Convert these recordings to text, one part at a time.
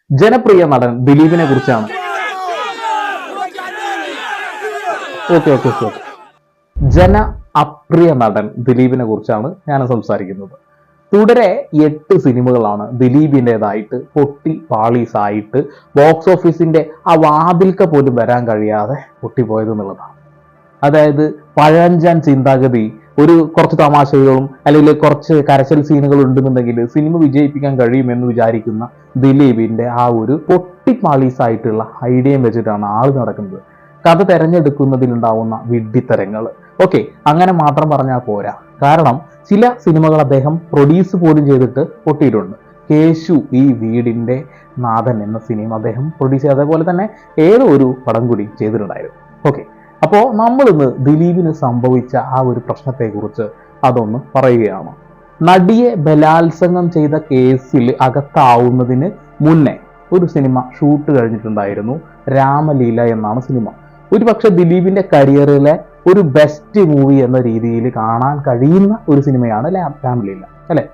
ജനപ്രിയ നടൻ ദിലീപിനെ കുറിച്ചാണ്. ഓക്കെ ഓക്കെ ഓക്കെ ഓക്കെ ജന അപ്രിയ നടൻ ദിലീപിനെ കുറിച്ചാണ് ഞാൻ സംസാരിക്കുന്നത്. തുടരെ 8 സിനിമകളാണ് ദിലീപിൻ്റെതായിട്ട് പൊട്ടി പാളീസായിട്ട് ബോക്സ് ഓഫീസിന്റെ ആ വാതിൽക്ക പോലും വരാൻ കഴിയാതെ പൊട്ടിപ്പോയത് എന്നുള്ളതാണ്. അതായത് പഴഞ്ചൻ ചിന്താഗതി, ഒരു കുറച്ച് തമാശകളും അല്ലെങ്കിൽ കുറച്ച് കരച്ചിൽ സീനുകൾ ഉണ്ടെന്നുണ്ടെങ്കിൽ സിനിമ വിജയിപ്പിക്കാൻ കഴിയുമെന്ന് വിചാരിക്കുന്ന ദിലീപിന്റെ ആ ഒരു പൊട്ടിപ്പാളീസായിട്ടുള്ള ഐഡിയയും വെച്ചിട്ടാണ് ആൾ നടക്കുന്നത്. കഥ തെരഞ്ഞെടുക്കുന്നതിലുണ്ടാവുന്ന വിഡ്ഢിത്തരങ്ങൾ. ഓക്കെ, അങ്ങനെ മാത്രം പറഞ്ഞാൽ പോരാ. കാരണം ചില സിനിമകൾ അദ്ദേഹം പ്രൊഡ്യൂസ് പോലും ചെയ്തിട്ട് പൊട്ടിയിട്ടുണ്ട്. കേശു ഈ വീടിന്റെ നാഥൻ എന്ന സിനിമ അദ്ദേഹം പ്രൊഡ്യൂസ് ചെയ്ത്, അതേപോലെ തന്നെ ഏതോ ഒരു പടം കൂടി ചെയ്തിട്ടുണ്ടായിരുന്നു. ഓക്കെ, അപ്പോൾ നമ്മളിന്ന് ദിലീപിന് സംഭവിച്ച ആ ഒരു പ്രശ്നത്തെക്കുറിച്ച് അതൊന്ന് പറയുകയാണ്. നടിയെ ബലാത്സംഗം ചെയ്ത കേസിൽ അകത്താവുന്നതിന് മുന്നേ ഒരു സിനിമ ഷൂട്ട് കഴിഞ്ഞിട്ടുണ്ടായിരുന്നു. രാമലീല എന്നാണ് സിനിമ. ഒരുപക്ഷെ ദിലീപിന്റെ കരിയറിലെ ഒരു ബെസ്റ്റ് മൂവി എന്ന രീതിയിൽ കാണാൻ കഴിയുന്ന ഒരു സിനിമയാണ് രാമലീല, അല്ലെ?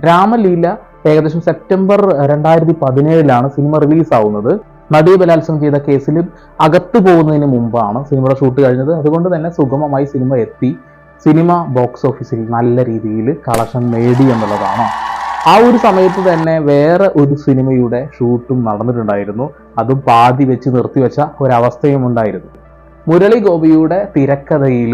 രാമലീല ഏകദേശം സെപ്റ്റംബർ 2017 സിനിമ റിലീസ് ആവുന്നത്. നടിയെ ബലാത്സംഗം ചെയ്ത കേസിൽ അകത്തു പോകുന്നതിന് മുമ്പാണ് സിനിമയുടെ ഷൂട്ട് കഴിഞ്ഞത്. അതുകൊണ്ട് തന്നെ സുഗമമായി സിനിമ എത്തി. സിനിമ ബോക്സ് ഓഫീസിൽ നല്ല രീതിയിൽ കളക്ഷൻ നേടി എന്നുള്ളതാണ്. ആ ഒരു സമയത്ത് തന്നെ വേറെ ഒരു സിനിമയുടെ ഷൂട്ടും നടന്നിട്ടുണ്ടായിരുന്നു. അതും പാതി വെച്ച് നിർത്തിവെച്ച ഒരവസ്ഥയും ഉണ്ടായിരുന്നു. മുരളി ഗോപിയുടെ തിരക്കഥയിൽ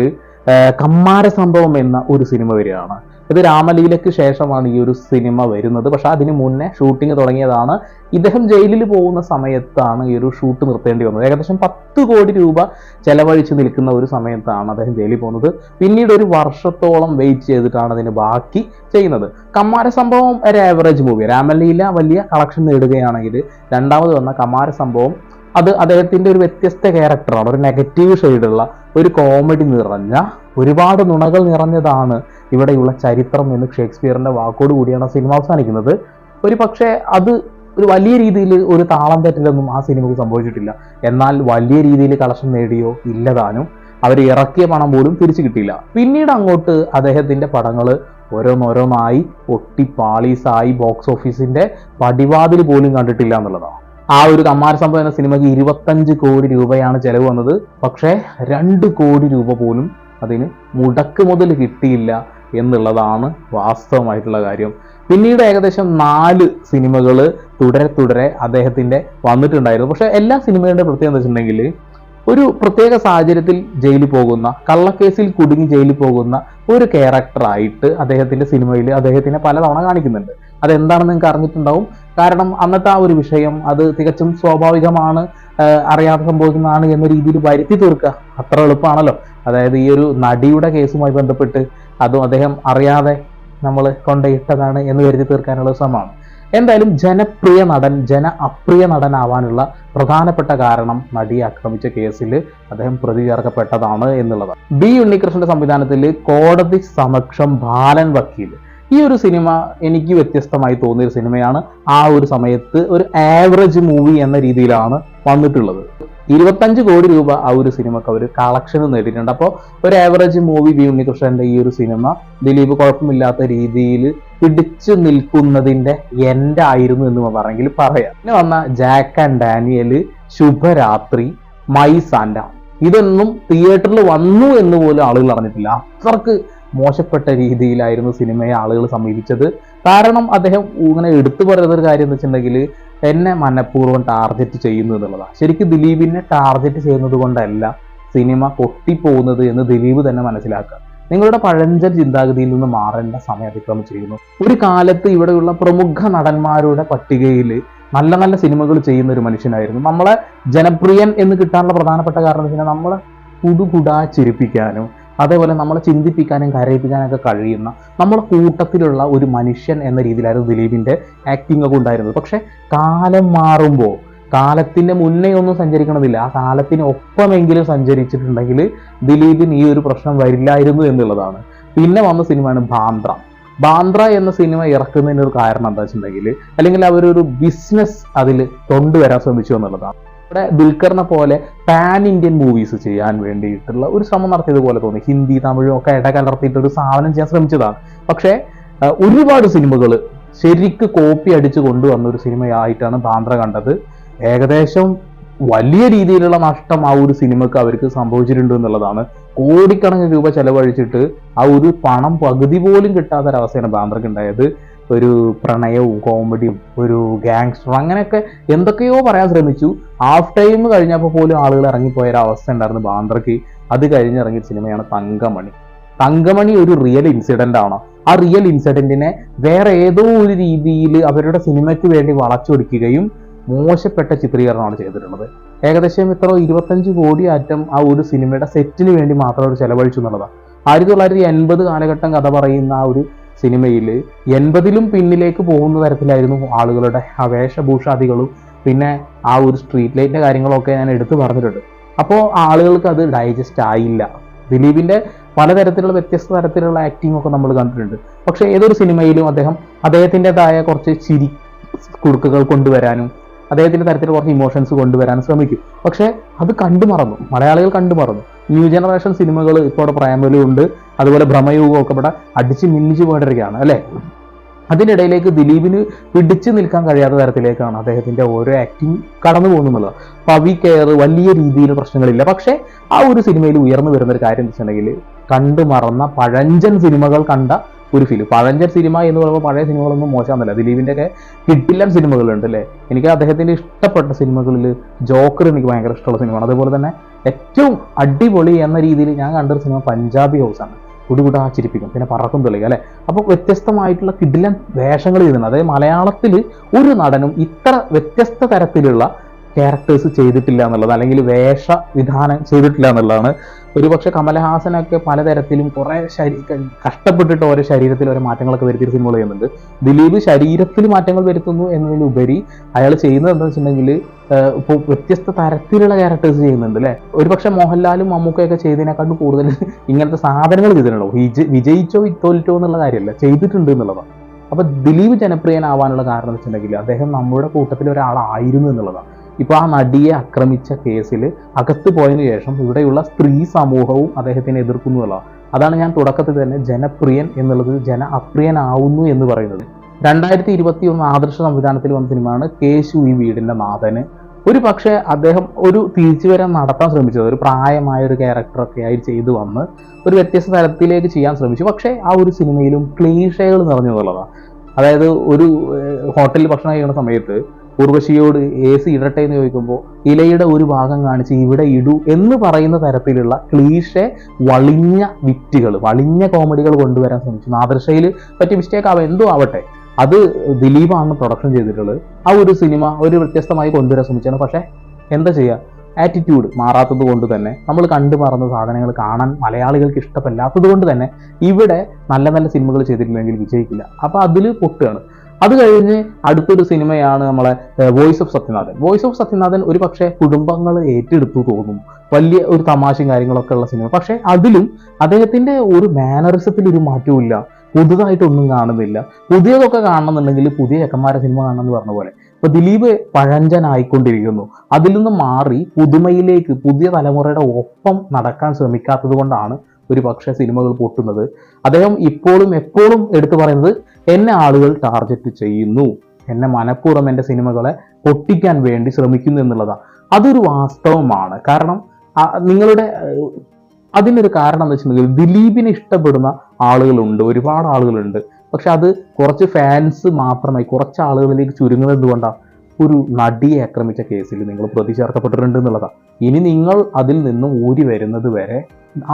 കമ്മാര സംഭവം എന്ന ഒരു സിനിമ വരികയാണ്. ഇത് രാമലീലയ്ക്ക് ശേഷമാണ് ഈ ഒരു സിനിമ വരുന്നത്. പക്ഷെ അതിന് മുന്നേ ഷൂട്ടിംഗ് തുടങ്ങിയതാണ്. ഇദ്ദേഹം ജയിലിൽ പോകുന്ന സമയത്താണ് ഈ ഒരു ഷൂട്ട് നിർത്തേണ്ടി വന്നത്. ഏകദേശം 10 കോടി രൂപ ചെലവഴിച്ച് നിൽക്കുന്ന ഒരു സമയത്താണ് അദ്ദേഹം ജയിലിൽ പോകുന്നത്. പിന്നീട് ഒരു വർഷത്തോളം വെയിറ്റ് ചെയ്തിട്ടാണ് അതിന് ബാക്കി ചെയ്യുന്നത്. കമ്മാര സംഭവം ഒരു ആവറേജ് മൂവി. രാമലീല വലിയ കളക്ഷൻ നേടുകയാണെങ്കിൽ രണ്ടാമത് വന്ന കമ്മാര സംഭവം അത് അദ്ദേഹത്തിന്റെ ഒരു വ്യത്യസ്ത ക്യാരക്ടറാണ്. ഒരു നെഗറ്റീവ് ഷെയ്ഡുള്ള, ഒരു കോമഡി നിറഞ്ഞ, ഒരുപാട് നുണകൾ നിറഞ്ഞതാണ് ഇവിടെയുള്ള ചരിത്രം എന്ന് ഷേക്സ്പിയറിന്റെ വാക്കോട് കൂടിയാണ് സിനിമ അവസാനിക്കുന്നത്. ഒരു പക്ഷേ അത് ഒരു വലിയ രീതിയിൽ ഒരു താളം തെറ്റിലൊന്നും ആ സിനിമക്ക് സംഭവിച്ചിട്ടില്ല. എന്നാൽ വലിയ രീതിയിൽ കളക്ഷൻ നേടിയോ ഇല്ലതാനും. അവർ ഇറക്കിയ പണം പോലും തിരിച്ചു കിട്ടിയില്ല. പിന്നീട് അങ്ങോട്ട് അദ്ദേഹത്തിന്റെ പടങ്ങൾ ഓരോന്നോരോന്നായി പൊട്ടിപ്പാളീസായി ബോക്സ് ഓഫീസിന്റെ പടിവാതിൽ പോലും കണ്ടിട്ടില്ല എന്നുള്ളതാണ്. ആ ഒരു കമ്മാര സംഭവം എന്ന സിനിമയ്ക്ക് 25 കോടി രൂപയാണ് ചെലവ് വന്നത്. പക്ഷേ 2 കോടി രൂപ പോലും അതിന് മുടക്ക് മുതൽ കിട്ടിയില്ല എന്നുള്ളതാണ് വാസ്തവമായിട്ടുള്ള കാര്യം. പിന്നീട് ഏകദേശം 4 സിനിമകൾ തുടരെ അദ്ദേഹത്തിന്റെ വന്നിട്ടുണ്ടായിരുന്നു. പക്ഷെ എല്ലാ സിനിമകളുടെ പ്രത്യേകത എന്താ വെച്ചിട്ടുണ്ടെങ്കിൽ, ഒരു പ്രത്യേക സാഹചര്യത്തിൽ ജയിലിൽ പോകുന്ന, കള്ളക്കേസിൽ കുടുങ്ങി ജയിലിൽ പോകുന്ന ഒരു ക്യാരക്ടറായിട്ട് അദ്ദേഹത്തിന്റെ സിനിമയിൽ അദ്ദേഹത്തിനെ പലതവണ കാണിക്കുന്നുണ്ട്. അതെന്താണെന്ന് നിങ്ങൾക്ക് അറിഞ്ഞിട്ടുണ്ടാവും. കാരണം അന്നത്തെ ആ ഒരു വിഷയം അത് തികച്ചും സ്വാഭാവികമാണ്, അറിയാതെ സംഭവിക്കുന്നതാണ് എന്ന രീതിയിൽ വരുത്തി തീർക്കുക അത്ര എളുപ്പമാണല്ലോ. അതായത് ഈ ഒരു നടിയുടെ കേസുമായി ബന്ധപ്പെട്ട് അതും അദ്ദേഹം അറിയാതെ നമ്മൾ കൊണ്ടയിട്ടതാണ് എന്ന് വരുത്തി തീർക്കാനുള്ള ശ്രമമാണ്. എന്തായാലും ജനപ്രിയ നടൻ ജന അപ്രിയ നടനാവാനുള്ള പ്രധാനപ്പെട്ട കാരണം നടിയെ ആക്രമിച്ച കേസിൽ അദ്ദേഹം പ്രതി ചേർക്കപ്പെട്ടതാണ് എന്നുള്ളതാണ്. ബി ഉണ്ണികൃഷ്ണന്റെ സംവിധാനത്തിൽ കോടതി സമക്ഷം ബാലൻ വക്കീൽ, ഈ ഒരു സിനിമ എനിക്ക് വ്യത്യസ്തമായി തോന്നിയ ഒരു സിനിമയാണ്. ആ ഒരു സമയത്ത് ഒരു ആവറേജ് മൂവി എന്ന രീതിയിലാണ് വന്നിട്ടുള്ളത്. 25 കോടി രൂപ ആ ഒരു സിനിമക്ക് അവർ കളക്ഷന് നേടിയിട്ടുണ്ട്. അപ്പോൾ ഒരു ആവറേജ് മൂവി ബി ഉണ്ണികൃഷ്ണന്റെ ഈ ഒരു സിനിമ ദിലീപ് കുഴപ്പമില്ലാത്ത രീതിയിൽ പിടിച്ചു നിൽക്കുന്നതിന്റെ എൻഡ് ആയിരുന്നു എന്ന് പറഞ്ഞെങ്കിൽ പറയാം. പിന്നെ വന്ന ജാക്ക് ആൻഡ് ഡാനിയൽ, ശുഭരാത്രി, മൈ സാന്റ, ഇതൊന്നും തിയേറ്ററിൽ വന്നു എന്ന് പോലും ആളുകൾ അറിഞ്ഞിട്ടില്ല. അത്രക്ക് മോശപ്പെട്ട രീതിയിലായിരുന്നു സിനിമയെ ആളുകൾ സമീപിച്ചത്. കാരണം അദ്ദേഹം ഇങ്ങനെ എടുത്തു പറയുന്ന ഒരു കാര്യം എന്ന് വെച്ചിട്ടുണ്ടെങ്കിൽ, എന്നെ മനഃപൂർവ്വം ടാർഗറ്റ് ചെയ്യുന്നു എന്നുള്ളതാണ്. ശരിക്കും ദിലീപിനെ ടാർഗറ്റ് ചെയ്യുന്നത് കൊണ്ടല്ല സിനിമ പൊട്ടിപ്പോകുന്നത് എന്ന് ദിലീപ് തന്നെ മനസ്സിലാക്കുക. നിങ്ങളുടെ പഴഞ്ചൻ ചിന്താഗതിയിൽ നിന്ന് മാറേണ്ട സമയം അതിക്രമിച്ചിരിക്കുന്നു. ഒരു കാലത്ത് ഇവിടെയുള്ള പ്രമുഖ നടന്മാരുടെ പട്ടികയിൽ നല്ല നല്ല സിനിമകൾ ചെയ്യുന്ന ഒരു മനുഷ്യനായിരുന്നു. നമ്മളെ ജനപ്രിയൻ എന്ന് കിട്ടാനുള്ള പ്രധാനപ്പെട്ട കാരണം എന്ന് വെച്ചാൽ നമ്മളെ കുടുകുടാ ചിരിപ്പിക്കാനും അതേപോലെ നമ്മളെ ചിന്തിപ്പിക്കാനും കരയിപ്പിക്കാനൊക്കെ കഴിയുന്ന നമ്മളെ കൂട്ടത്തിലുള്ള ഒരു മനുഷ്യൻ എന്ന രീതിയിലായിരുന്നു ദിലീപിന്റെ ആക്ടിംഗ് ഒക്കെ ഉണ്ടായിരുന്നത്. പക്ഷെ കാലം മാറുമ്പോൾ, കാലത്തിന്റെ മുന്നേ ഒന്നും സഞ്ചരിക്കണമെന്നില്ല, ആ കാലത്തിന് ഒപ്പമെങ്കിലും സഞ്ചരിച്ചിട്ടുണ്ടെങ്കിൽ ദിലീപിന് ഈ ഒരു പ്രശ്നം വരില്ലായിരുന്നു എന്നുള്ളതാണ്. പിന്നെ വന്ന സിനിമയാണ് ബാന്ദ്ര എന്ന സിനിമ ഇറക്കുന്നതിന് ഒരു കാരണം എന്താ വെച്ചിട്ടുണ്ടെങ്കിൽ, അല്ലെങ്കിൽ അവരൊരു ബിസിനസ് അതിൽ കൊണ്ടുവരാൻ ശ്രമിച്ചു എന്നുള്ളതാണ്. ഇവിടെ ദുൽഖറിനെ പോലെ പാൻ ഇന്ത്യൻ മൂവീസ് ചെയ്യാൻ വേണ്ടിയിട്ടുള്ള ഒരു ശ്രമം നടത്തിയതുപോലെ തോന്നി. ഹിന്ദി തമിഴും ഒക്കെ ഇടകലർത്തിയിട്ട് ഒരു സാധനം ചെയ്യാൻ ശ്രമിച്ചതാണ്. പക്ഷേ ഒരുപാട് സിനിമകൾ ശരിക്ക് കോപ്പി അടിച്ച് കൊണ്ടുവന്ന ഒരു സിനിമയായിട്ടാണ് ബാന്ദ്ര കണ്ടത്. ഏകദേശം വലിയ രീതിയിലുള്ള നഷ്ടം ആ ഒരു സിനിമക്ക് അവർക്ക് സംഭവിച്ചിട്ടുണ്ട് എന്നുള്ളതാണ്. കോടിക്കണക്കിന് രൂപ ചെലവഴിച്ചിട്ട് ആ ഒരു പണം പകുതി പോലും കിട്ടാത്തൊരവസ്ഥയാണ് ബാന്ദ്രക്ക് ഉണ്ടായത്. ഒരു പ്രണയവും കോമഡിയും ഒരു ഗാങ്സ്റ്ററും അങ്ങനെയൊക്കെ എന്തൊക്കെയോ പറയാൻ ശ്രമിച്ചു. ഹാഫ് ടൈം കഴിഞ്ഞപ്പോൾ പോലും ആളുകൾ ഇറങ്ങിപ്പോയ ഒരു അവസ്ഥ ഉണ്ടായിരുന്നു ബാന്ദ്രക്ക്. അത് കഴിഞ്ഞിറങ്ങിയ സിനിമയാണ് തങ്കമണി. തങ്കമണി ഒരു റിയൽ ഇൻസിഡന്റ് ആണ്. ആ റിയൽ ഇൻസിഡന്റിനെ വേറെ ഏതോ ഒരു രീതിയിൽ അവരുടെ സിനിമയ്ക്ക് വേണ്ടി വളച്ചൊടിക്കുകയും മോശപ്പെട്ട ചിത്രീകരണമാണ് ചെയ്തിട്ടുള്ളത്. ഏകദേശം ഇത്ര 25 കോടി ആറ്റം ആ ഒരു സിനിമയുടെ സെറ്റിന് വേണ്ടി മാത്രം അവർ ചെലവഴിച്ചു എന്നുള്ളതാണ്. 1980 കാലഘട്ടം കഥ പറയുന്ന ആ ഒരു സിനിമയിൽ 80ലും പിന്നിലേക്ക് പോകുന്ന തരത്തിലായിരുന്നു ആളുകളുടെ ആ വേഷഭൂഷാദികളും പിന്നെ ആ ഒരു സ്ട്രീറ്റ് ലൈറ്റിന്റെ കാര്യങ്ങളൊക്കെ ഞാൻ എടുത്തു പറഞ്ഞിട്ടുണ്ട്. അപ്പോൾ ആളുകൾക്ക് അത് ഡൈജസ്റ്റ് ആയില്ല. ദിലീപിന്റെ പലതരത്തിലുള്ള വ്യത്യസ്ത തരത്തിലുള്ള ആക്ടിംഗ് ഒക്കെ നമ്മൾ കണ്ടിട്ടുണ്ട്. പക്ഷെ ഏതൊരു സിനിമയിലും അദ്ദേഹത്തിൻ്റെതായ കുറച്ച് ചിരി കുറുക്കുകൾ കൊണ്ടുവരാനും അദ്ദേഹത്തിന്റെ തരത്തിൽ കുറച്ച് ഇമോഷൻസ് കൊണ്ടുവരാനും ശ്രമിക്കും. പക്ഷെ അത് കണ്ടുമറന്നു, മലയാളികൾ കണ്ടുമറന്നു. ന്യൂ ജനറേഷൻ സിനിമകൾ ഇപ്പോൾ ഇവിടെ പ്രേമലു ഉണ്ട്, അതുപോലെ ഭ്രമയുഗം ഒക്കെ ഇവിടെ അടിച്ച് മിന്നിച്ചു പോയിട്ടിരിക്കുകയാണ് അല്ലെ. അതിനിടയിലേക്ക് ദിലീപിന് പിടിച്ചു നിൽക്കാൻ കഴിയാത്ത തരത്തിലേക്കാണ് അദ്ദേഹത്തിന്റെ ഓരോ ആക്ടിങ് കടന്നു പോകുന്നുള്ളത്. പവി കെയർ വലിയ രീതിയിൽ പ്രശ്നങ്ങളില്ല. പക്ഷെ ആ ഒരു സിനിമയിൽ ഉയർന്നു വരുന്ന ഒരു കാര്യം എന്ന് വെച്ചിട്ടുണ്ടെങ്കിൽ കണ്ടു മറന്ന പഴഞ്ചൻ സിനിമകൾ കണ്ട ഒരു ഫിലിം. പഴഞ്ചൻ സിനിമ എന്ന് പറയുമ്പോൾ പഴയ സിനിമകളൊന്നും മോശമൊന്നുമല്ല. ദിലീപിന്റെ ഒക്കെ കിട്ടില്ലൻ സിനിമകളുണ്ട് അല്ലേ. എനിക്ക് അദ്ദേഹത്തിന്റെ ഇഷ്ടപ്പെട്ട സിനിമകളിൽ ജോക്കർ എനിക്ക് ഭയങ്കര ഇഷ്ടമുള്ള സിനിമയാണ്. അതുപോലെ തന്നെ ഏറ്റവും അടിപൊളി എന്ന രീതിയിൽ ഞാൻ കണ്ടൊരു സിനിമ പഞ്ചാബി ഹൗസാണ്. കുടുകുടാ ചിരിപ്പിക്കും, പിന്നെ പറക്കും തെളിയുക അല്ലെ. അപ്പോൾ വ്യത്യസ്തമായിട്ടുള്ള കിടിലൻ വേഷങ്ങൾ ചെയ്യുന്നുണ്ട്. അതായത് മലയാളത്തിൽ ഒരു നടനും ഇത്ര വ്യത്യസ്ത തരത്തിലുള്ള ക്യാരക്ടേഴ്സ് ചെയ്തിട്ടില്ല എന്നുള്ളത്, അല്ലെങ്കിൽ വേഷവിധാനം ചെയ്തിട്ടില്ല എന്നുള്ളതാണ്. ഒരുപക്ഷെ കമലഹാസനൊക്കെ പലതരത്തിലും കുറെ കഷ്ടപ്പെട്ടിട്ട് ഓരോ ശരീരത്തിൽ ഓരോ മാറ്റങ്ങളൊക്കെ വരുത്തിയ സിനിമകൾ ചെയ്യുന്നുണ്ട്. ദിലീപ് ശരീരത്തിൽ മാറ്റങ്ങൾ വരുത്തുന്നു എന്നതിലുപരി അയാൾ ചെയ്യുന്നത് എന്താണെന്ന് വെച്ചിട്ടുണ്ടെങ്കിൽ ഇപ്പോൾ വ്യത്യസ്ത തരത്തിലുള്ള ക്യാരക്ടേഴ്സ് ചെയ്യുന്നുണ്ട് അല്ലെ. ഒരുപക്ഷെ മോഹൻലാലും മമ്മൂക്കയൊക്കെ ചെയ്തതിനെക്കാട്ടും കൂടുതൽ ഇങ്ങനത്തെ സാധനങ്ങൾ ചെയ്തിട്ടുണ്ടോ. വിജയിച്ചോ തോൽറ്റോ എന്നുള്ള കാര്യമല്ല, ചെയ്തിട്ടുണ്ട് എന്നുള്ളതാണ്. അപ്പൊ ദിലീപ് ജനപ്രിയനാവാനുള്ള കാരണം എന്ന് വെച്ചിട്ടുണ്ടെങ്കിൽ അദ്ദേഹം നമ്മുടെ കൂട്ടത്തിൽ ഒരാളായിരുന്നു എന്നുള്ളതാണ്. ഇപ്പൊ ആ നടിയെ ആക്രമിച്ച കേസിൽ അകത്ത് പോയതിനു ശേഷം ഇവിടെയുള്ള സ്ത്രീ സമൂഹവും അദ്ദേഹത്തിനെ എതിർക്കുന്നു എന്നുള്ളതാണ്. അതാണ് ഞാൻ തുടക്കത്തിൽ തന്നെ ജനപ്രിയൻ എന്നുള്ളത് ജന അപ്രിയനാവുന്നു എന്ന് പറയുന്നത്. 2021 ആദർശ സംവിധാനത്തിൽ വന്ന സിനിമയാണ് കേശു ഈ വീടിന്റെ നാഥന്. ഒരു പക്ഷേ അദ്ദേഹം ഒരു തിരിച്ചുവരാൻ നടത്താൻ ശ്രമിച്ചത് ഒരു പ്രായമായ ഒരു ക്യാരക്ടറൊക്കെ ആയി ചെയ്തു വന്ന് ഒരു വ്യത്യസ്ത തരത്തിലേക്ക് ചെയ്യാൻ ശ്രമിച്ചു. പക്ഷേ ആ ഒരു സിനിമയിലും ക്ലീഷകൾ നിറഞ്ഞു എന്നുള്ളതാണ്. അതായത് ഒരു ഹോട്ടലിൽ ഭക്ഷണം കഴിക്കുന്ന സമയത്ത് ഉർവശിയോട് AC ഇടട്ടെ എന്ന് ചോദിക്കുമ്പോൾ ഇലയുടെ ഒരു ഭാഗം കാണിച്ച് ഇവിടെ ഇടൂ എന്ന് പറയുന്ന തരത്തിലുള്ള ക്ലീഷെ വളിഞ്ഞ വിറ്റുകൾ, വളിഞ്ഞ കോമഡികൾ കൊണ്ടുവരാൻ ശ്രമിച്ചു. ആദർശയിൽ പറ്റിയ മിസ്റ്റേക്ക് ആവാം, എന്തോ ആവട്ടെ, അത് ദിലീപാണ് പ്രൊഡക്ഷൻ ചെയ്തിട്ടുള്ളത്. ആ ഒരു സിനിമ ഒരു വ്യത്യസ്തമായി കൊണ്ടുവരാൻ ശ്രമിച്ചാണ്. പക്ഷെ എന്താ ചെയ്യുക, ആറ്റിറ്റ്യൂഡ് മാറാത്തത് കൊണ്ട് തന്നെ, നമ്മൾ കണ്ടു മറന്ന സാധനങ്ങൾ കാണാൻ മലയാളികൾക്ക് ഇഷ്ടപ്പെടാത്തത് കൊണ്ട് തന്നെ ഇവിടെ നല്ല നല്ല സിനിമകൾ ചെയ്തിട്ടില്ലെങ്കിൽ വിജയിക്കില്ല. അപ്പൊ അതിൽ പൊട്ടുകയാണ്. അത് കഴിഞ്ഞ് അടുത്തൊരു സിനിമയാണ് നമ്മളെ voice of Sathyanathan. Voice of Sathyanathan ഒരു പക്ഷേ കുടുംബങ്ങൾ ഏറ്റെടുത്തു തോന്നും, വലിയ ഒരു തമാശയും കാര്യങ്ങളൊക്കെ ഉള്ള സിനിമ. പക്ഷെ അതിലും അദ്ദേഹത്തിന്റെ ഒരു മാനറിസത്തിൽ ഒരു മാറ്റവും ഇല്ല, പുതുതായിട്ടൊന്നും കാണുന്നില്ല. പുതിയതൊക്കെ കാണണമെന്നുണ്ടെങ്കിൽ പുതിയ ചെക്കന്മാരെ സിനിമ കാണണമെന്ന് പറഞ്ഞ പോലെ ഇപ്പൊ ദിലീപ് പഴഞ്ചനായിക്കൊണ്ടിരിക്കുന്നു. അതിൽ നിന്ന് മാറി പുതുമയിലേക്ക് പുതിയ തലമുറയുടെ ഒപ്പം നടക്കാൻ ശ്രമിക്കാത്തത് കൊണ്ടാണ് ഒരു പക്ഷേ സിനിമകൾ പൊട്ടുന്നത്. അദ്ദേഹം ഇപ്പോഴും എപ്പോഴും എടുത്തു പറയുന്നത് എന്നെ ആളുകൾ ടാർഗറ്റ് ചെയ്യുന്നു, എന്നെ മനഃപൂർവ്വം എൻ്റെ സിനിമകളെ പൊട്ടിക്കാൻ വേണ്ടി ശ്രമിക്കുന്നു എന്നുള്ളതാണ്. അതൊരു വാസ്തവമാണ്. കാരണം നിങ്ങളുടെ അതിനൊരു കാരണം എന്ന് വെച്ചിട്ടുണ്ടെങ്കിൽ ദിലീപിനെ ഇഷ്ടപ്പെടുന്ന ആളുകളുണ്ട്, ഒരുപാട് ആളുകളുണ്ട്. പക്ഷെ അത് കുറച്ച് ഫാൻസ് മാത്രമായി കുറച്ച് ആളുകളിലേക്ക് ചുരുങ്ങുന്നത് എന്തുകൊണ്ടാണ്? ഒരു നടിയെ ആക്രമിച്ച കേസിൽ നിങ്ങൾ പ്രതി ചേർക്കപ്പെട്ടിട്ടുണ്ട് എന്നുള്ളതാണ്. ഇനി നിങ്ങൾ അതിൽ നിന്നും ഊരി വരുന്നത് വരെ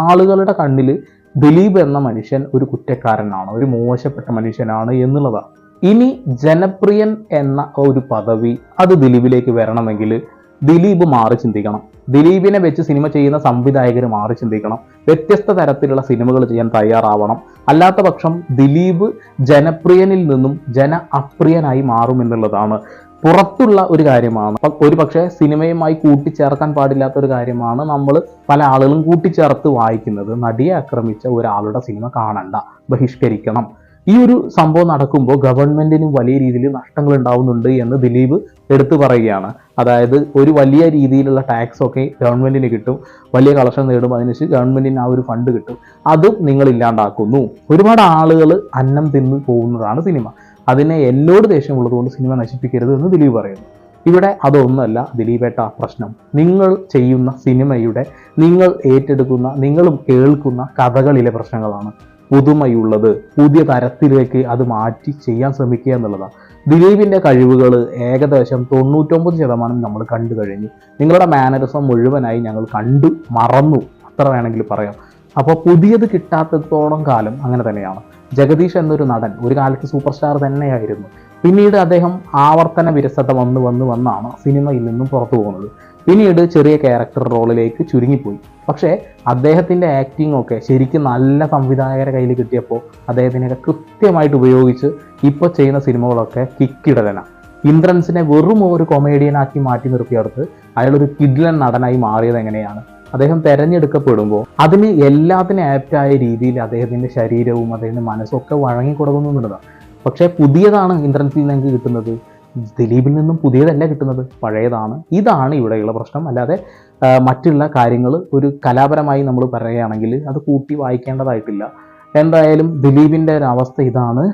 ആളുകളുടെ കണ്ണിൽ ദിലീപ് എന്ന മനുഷ്യൻ ഒരു കുറ്റക്കാരനാണ്, ഒരു മോശപ്പെട്ട മനുഷ്യനാണ് എന്നുള്ളതാണ്. ഇനി ജനപ്രിയൻ എന്ന ഒരു പദവി അത് ദിലീപിലേക്ക് വരണമെങ്കിൽ ദിലീപ് മാറി ചിന്തിക്കണം. ദിലീപിനെ വെച്ച് സിനിമ ചെയ്യുന്ന സംവിധായകർ മാറി ചിന്തിക്കണം. വ്യത്യസ്ത തരത്തിലുള്ള സിനിമകൾ ചെയ്യാൻ തയ്യാറാവണം. അല്ലാത്ത പക്ഷം ദിലീപ് ജനപ്രിയനിൽ നിന്നും ജന അപ്രിയനായി മാറുമെന്നുള്ളതാണ്. പുറത്തുള്ള ഒരു കാര്യമാണ്, ഒരു പക്ഷേ സിനിമയുമായി കൂട്ടിച്ചേർക്കാൻ പാടില്ലാത്ത ഒരു കാര്യമാണ് നമ്മൾ പല ആളുകളും കൂട്ടിച്ചേർത്ത് വായിക്കുന്നത്. നടിയെ ആക്രമിച്ച ഒരാളുടെ സിനിമ കാണണ്ട, ബഹിഷ്കരിക്കണം. ഈ ഒരു സംഭവം നടക്കുമ്പോൾ ഗവൺമെന്റിന് വലിയ രീതിയിൽ നഷ്ടങ്ങൾ ഉണ്ടാവുന്നുണ്ട് എന്ന് ദിലീപ് എടുത്തു പറയുകയാണ്. അതായത് ഒരു വലിയ രീതിയിലുള്ള ടാക്സ് ഒക്കെ ഗവൺമെന്റിന് കിട്ടും, വലിയ കളക്ഷൻ നേടും, അതിനുശേഷം ഗവൺമെന്റിന് ആ ഒരു ഫണ്ട് കിട്ടും, അതും നിങ്ങൾ ഇല്ലാണ്ടാക്കുന്നു. ഒരുപാട് ആളുകൾ അന്നം തിന്ന് പോകുന്നതാണ് സിനിമ. അതിനെ എന്നോട് ദേഷ്യമുള്ളതുകൊണ്ട് സിനിമ നശിപ്പിക്കരുത് എന്ന് ദിലീപ് പറയുന്നു. ഇവിടെ അതൊന്നുമല്ല ദിലീപേട്ട പ്രശ്നം. നിങ്ങൾ ചെയ്യുന്ന സിനിമയുടെ, നിങ്ങൾ ഏറ്റെടുക്കുന്ന, നിങ്ങളും കേൾക്കുന്ന കഥകളിലെ പ്രശ്നങ്ങളാണ് പുതുമയുള്ളത്. പുതിയ തരത്തിലേക്ക് അത് മാറ്റി ചെയ്യാൻ ശ്രമിക്കുക എന്നുള്ളതാണ്. ദിലീപിന്റെ കഴിവുകൾ ഏകദേശം 99% നമ്മൾ കണ്ടു കഴിഞ്ഞു. നിങ്ങളുടെ മാനറിസം മുഴുവനായി ഞങ്ങൾ കണ്ടു മറന്നു, അത്ര വേണമെങ്കിൽ പറയാം. അപ്പോൾ പുതിയത് കിട്ടാത്തത്തോളം കാലം അങ്ങനെ തന്നെയാണ്. ജഗദീഷ് എന്നൊരു നടൻ ഒരു കാലത്ത് സൂപ്പർ സ്റ്റാർ തന്നെയായിരുന്നു. പിന്നീട് അദ്ദേഹം ആവർത്തന വിരസത വന്നാണ് സിനിമയിൽ നിന്നും പുറത്തു പോകുന്നത്. പിന്നീട് ചെറിയ ക്യാരക്ടർ റോളിലേക്ക് ചുരുങ്ങിപ്പോയി. പക്ഷേ അദ്ദേഹത്തിൻ്റെ ആക്ടിംഗ് ഒക്കെ ശരിക്കും നല്ല സംവിധായകരെ കയ്യിൽ കിട്ടിയപ്പോൾ അദ്ദേഹത്തിനൊക്കെ കൃത്യമായിട്ട് ഉപയോഗിച്ച് ഇപ്പോൾ ചെയ്യുന്ന സിനിമകളൊക്കെ കിക്കിടലനാണ്. ഇന്ദ്രൻസിനെ വെറും ഒരു കൊമേഡിയനാക്കി മാറ്റി നിർത്തിയെടുത്ത് അയാളൊരു കിഡ്ലൻ നടനായി മാറിയത് എങ്ങനെയാണ്? അദ്ദേഹം തിരഞ്ഞെടുക്കപ്പെടുമ്പോൾ അതിന് എല്ലാത്തിനും ആപ്റ്റായ രീതിയിൽ അദ്ദേഹത്തിൻ്റെ ശരീരവും അദ്ദേഹത്തിൻ്റെ മനസ്സും ഒക്കെ വഴങ്ങിക്കൊടുക്കുന്നുള്ളതാണ്. പക്ഷേ പുതിയതാണ് ഇന്ദ്രൻസിൽ നിന്ന് കിട്ടുന്നത്, ദിലീപിൽ നിന്നും പുതിയതല്ല കിട്ടുന്നത്, പഴയതാണ്. ഇതാണ് ഇവിടെയുള്ള പ്രശ്നം. അല്ലാതെ മറ്റുള്ള കാര്യങ്ങൾ ഒരു കലാപരമായി നമ്മൾ പറയുകയാണെങ്കിൽ അത് കൂട്ടി വായിക്കേണ്ടതായിട്ടില്ല. എന്തായാലും ദിലീപിൻ്റെ ഒരു അവസ്ഥ ഇതാണ്.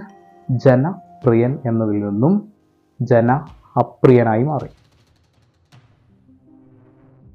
ജനപ്രിയൻ എന്നതിൽ നിന്നും ജന അപ്രിയനായി മാറി.